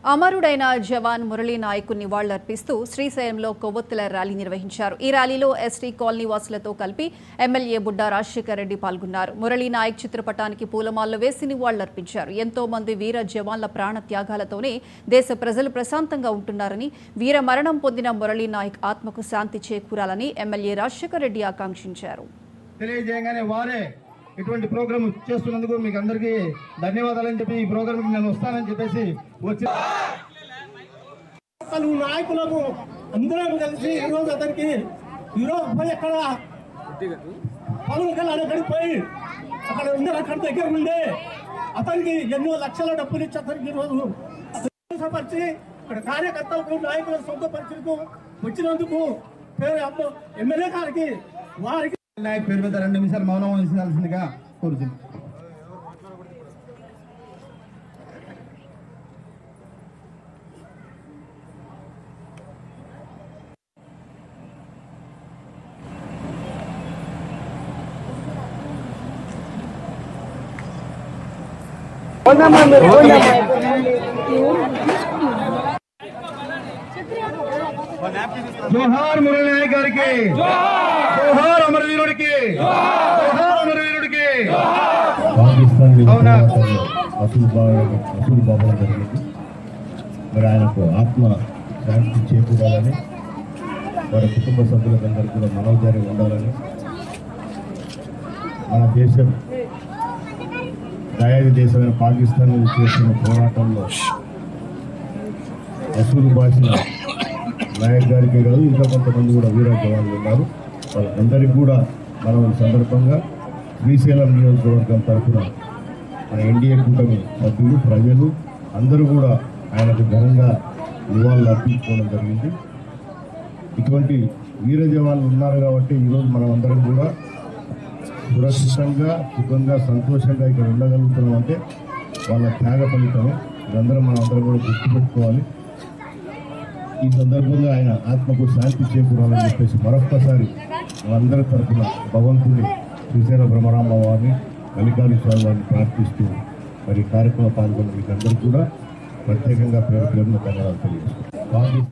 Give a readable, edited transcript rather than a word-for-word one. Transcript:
అమరుడైన జవాన్ మురళీ నాయక్ నివాళులర్పిస్తూ శ్రీశైలంలో కొవ్వొత్తుల ర్యాలీ నిర్వహించారు. ఈ ర్యాలీలో ఎస్టీ కాలనీ వాసులతో కలిపి ఎమ్మెల్యే బుడ్డా రాజశేఖర్ రెడ్డి పాల్గొన్నారు. మురళీ నాయక్ చిత్రపటానికి పూలమాలలు వేసి నివాళులర్పించారు. ఎంతో మంది వీర జవాన్ల ప్రాణ త్యాగాలతోనే దేశ ప్రజలు ప్రశాంతంగా ఉంటున్నారని, వీర మరణం పొందిన మురళీ నాయక్ ఆత్మకు శాంతి చేకూరాలని ఎమ్మెల్యే రాజశేఖర్ రెడ్డి ఆకాంక్షించారు. ఇటువంటి ప్రోగ్రామ్ చేస్తున్నందుకు మీకు అందరికీ ధన్యవాదాలని చెప్పి ఈ ప్రోగ్రామ్కి నేను వస్తానని చెప్పేసి వచ్చి నాయకులకు అందరం కలిసి ఈరోజు అతనికి ఈరోజు పోయి అక్కడ పలువురు అక్కడికి పోయి అక్కడ అందరూ అక్కడ దగ్గర ఉండే అతనికి ఎన్నో లక్షల డబ్బులు ఇచ్చి అతనికి ఈరోజు పరిచి ఇక్కడ కార్యకర్తలకు నాయకులకు సొంత పరిచయకు వచ్చినందుకు ఎమ్మెల్యే గారికి వారికి నాయక్ పేరు మీద 2 నిమిషాలు మౌనం వహించాల్సిందిగా కోరుతున్నాను. జోహార్ మురళీ నాయక్ గారికి, జోహార్ అమరవీరుడికి, జోహార్ అమరవీరుడికి. అసూలు బాబా జరిగింది. మరి ఆయనకు ఆత్మ శాంతి చేకూరాలని, వారి కుటుంబ సభ్యులందరూ కూడా మనోధైర్యం ఉండాలని, మన దేశం దయాది దేశమైన పాకిస్తాన్ చేస్తున్న పోరాటంలో అసూలు బాసిన నాయక్ గారికి కాదు, ఇంకా కొంతమంది కూడా వీర జవాన్లు ఉన్నారు. వాళ్ళందరికీ కూడా మనం ఈ సందర్భంగా శ్రీశైలం నియోజకవర్గం తరఫున మన ఎన్డీఏ కూటమి సభ్యులు, ప్రజలు అందరూ కూడా ఆయనకు ఘనంగా నివాళులు అర్పించుకోవడం జరిగింది. ఇటువంటి వీర జవాన్లు ఉన్నారు కాబట్టి ఈరోజు మనం అందరం కూడా సురక్షితంగా, సుఖంగా, సంతోషంగా ఇక్కడ ఉండగలుగుతున్నాం అంటే వాళ్ళ త్యాగ ఫలితమే. ఇదందరం మనం అందరం కూడా గుర్తుపెట్టుకోవాలి. ఈ సందర్భంగా ఆయన ఆత్మకు శాంతి చేకూరాలని చెప్పేసి మరొక్కసారి అందరి తరఫున భగవంతుని శ్రీశైల బ్రహ్మరాంబ వారిని, మల్లికార్జున వారిని ప్రార్థిస్తూ మరి కార్యక్రమం పాల్గొన్న మీకు అందరూ కూడా ప్రత్యేకంగా పేరు ధన్యవాదాలు తెలియజేస్తాను.